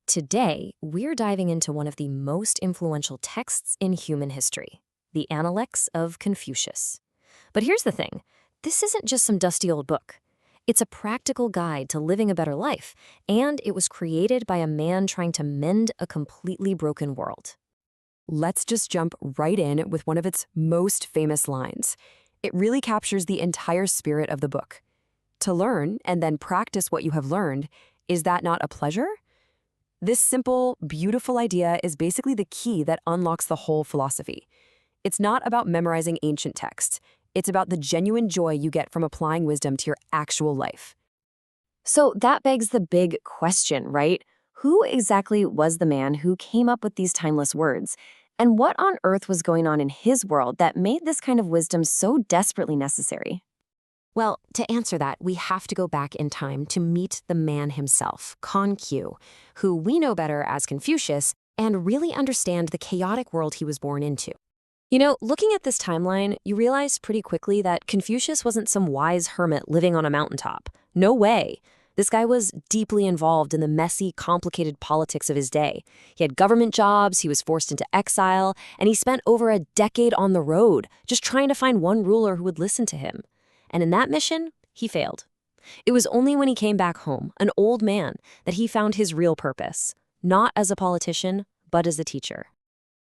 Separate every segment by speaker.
Speaker 1: Today, we're diving into one of the most influential texts in human history, the Analects of Confucius. But here's the thing, this isn't just some dusty old book. It's a practical guide to living a better life, and it was created by a man trying to mend a completely broken world.
Speaker 2: Let's just jump right in with one of its most famous lines. It really captures the entire spirit of the book. To learn and then practice what you have learned, is that not a pleasure? This simple, beautiful idea is basically the key that unlocks the whole philosophy. It's not about memorizing ancient texts. It's about the genuine joy you get from applying wisdom to your actual life.
Speaker 1: So that begs the big question, right? Who exactly was the man who came up with these timeless words? And what on earth was going on in his world that made this kind of wisdom so desperately necessary? Well, to answer that, we have to go back in time to meet the man himself, Confu, who we know better as Confucius, and really understand the chaotic world he was born into. Looking at this timeline, you realize pretty quickly that Confucius wasn't some wise hermit living on a mountaintop. No way. This guy was deeply involved in the messy, complicated politics of his day. He had government jobs, he was forced into exile, and he spent over a decade on the road, just trying to find one ruler who would listen to him. And in that mission, he failed. It was only when he came back home, an old man, that he found his real purpose, not as a politician, but as a teacher.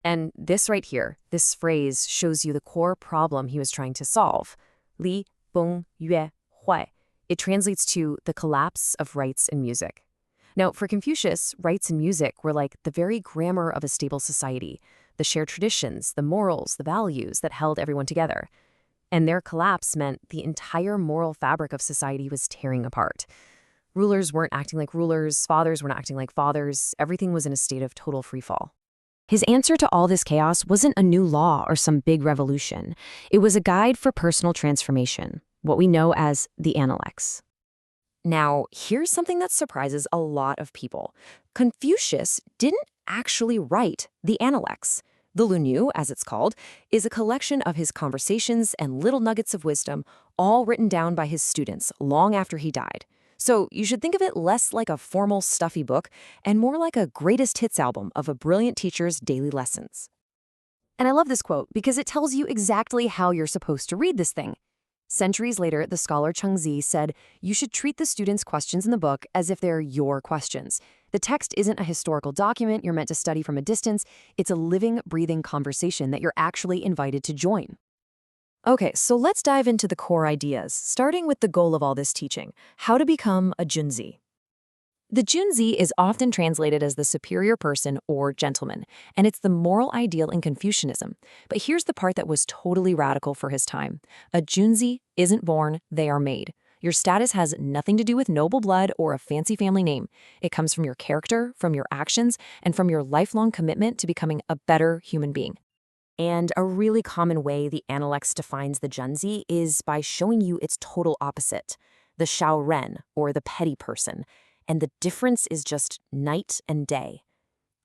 Speaker 2: And this right here, this phrase shows you the core problem he was trying to solve. Li bong yue hui. It translates to the collapse of rights in music. Now, for Confucius, rights in music were like the very grammar of a stable society, the shared traditions, the morals, the values that held everyone together. And their collapse meant the entire moral fabric of society was tearing apart. Rulers weren't acting like rulers, fathers weren't acting like fathers, everything was in a state of total freefall. His answer to all this chaos wasn't a new law or some big revolution. It was a guide for personal transformation, what we know as the Analects. Now, here's something that surprises a lot of people. Confucius didn't actually write the Analects. The Lunyu, as it's called, is a collection of his conversations and little nuggets of wisdom, all written down by his students long after he died. So you should think of it less like a formal, stuffy book and more like a greatest hits album of a brilliant teacher's daily lessons. And I love this quote because it tells you exactly how you're supposed to read this thing. Centuries later, the scholar Chengzi said, you should treat the students' questions in the book as if they're your questions. The text isn't a historical document you're meant to study from a distance. It's a living, breathing conversation that you're actually invited to join. Okay, so let's dive into the core ideas, starting with the goal of all this teaching, how to become a junzi. The junzi is often translated as the superior person or gentleman, and it's the moral ideal in Confucianism. But here's the part that was totally radical for his time. A junzi isn't born, they are made. Your status has nothing to do with noble blood or a fancy family name. It comes from your character, from your actions, and from your lifelong commitment to becoming a better human being. And a really common way the Analects defines the junzi is by showing you its total opposite, the shaoren, or the petty person. And the difference is just night and day.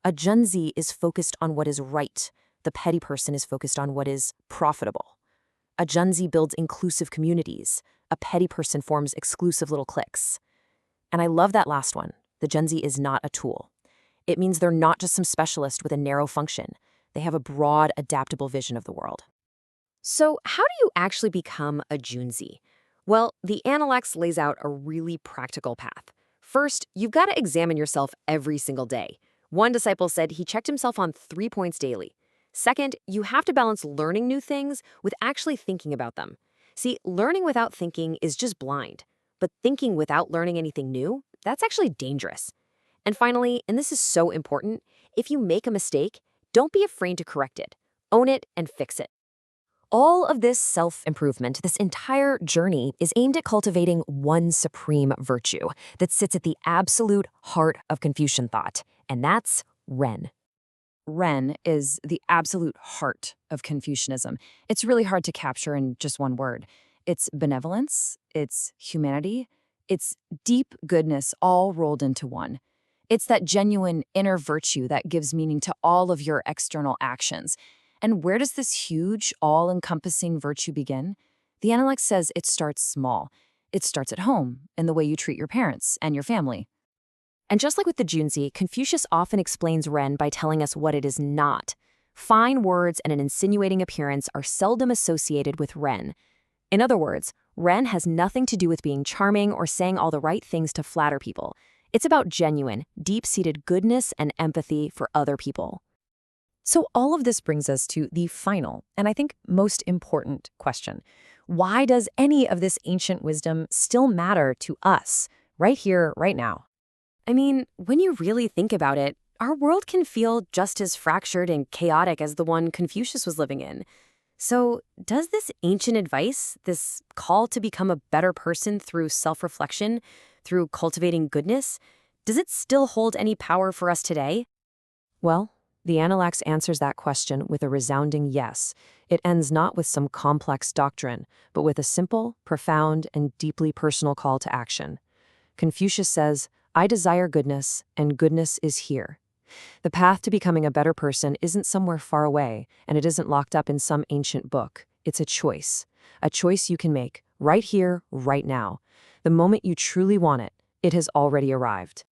Speaker 2: A junzi is focused on what is right. The petty person is focused on what is profitable. A junzi builds inclusive communities. A petty person forms exclusive little cliques. And I love that last one. The junzi is not a tool. It means they're not just some specialist with a narrow function. They have a broad, adaptable vision of the world. So how do you actually become a junzi? Well, the Analects lays out a really practical path. First, you've got to examine yourself every single day. One disciple said he checked himself on 3 points daily. Second, you have to balance learning new things with actually thinking about them. See, learning without thinking is just blind. But thinking without learning anything new, that's actually dangerous. And finally, and this is so important, if you make a mistake, don't be afraid to correct it. Own it and fix it. All of this self-improvement, this entire journey, is aimed at cultivating one supreme virtue that sits at the absolute heart of Confucian thought, and that's Ren. Ren is the absolute heart of Confucianism. It's really hard to capture in just one word. It's benevolence, it's humanity, it's deep goodness all rolled into one. It's that genuine inner virtue that gives meaning to all of your external actions. And where does this huge, all-encompassing virtue begin? The Analects says it starts small. It starts at home, in the way you treat your parents and your family. And just like with the Junzi, Confucius often explains Ren by telling us what it is not. Fine words and an insinuating appearance are seldom associated with Ren. In other words, Ren has nothing to do with being charming or saying all the right things to flatter people. It's about genuine, deep-seated goodness and empathy for other people.
Speaker 3: So all of this brings us to the final, and I think most important question. Why does any of this ancient wisdom still matter to us, right here, right now?
Speaker 2: I mean, when you really think about it, our world can feel just as fractured and chaotic as the one Confucius was living in. So, does this ancient advice, this call to become a better person through self-reflection, through cultivating goodness, does it still hold any power for us today?
Speaker 1: Well, the Analects answers that question with a resounding yes. It ends not with some complex doctrine, but with a simple, profound, and deeply personal call to action. Confucius says, "I desire goodness, and goodness is here." The path to becoming a better person isn't somewhere far away, and it isn't locked up in some ancient book. It's a choice you can make right here, right now. The moment you truly want it, it has already arrived.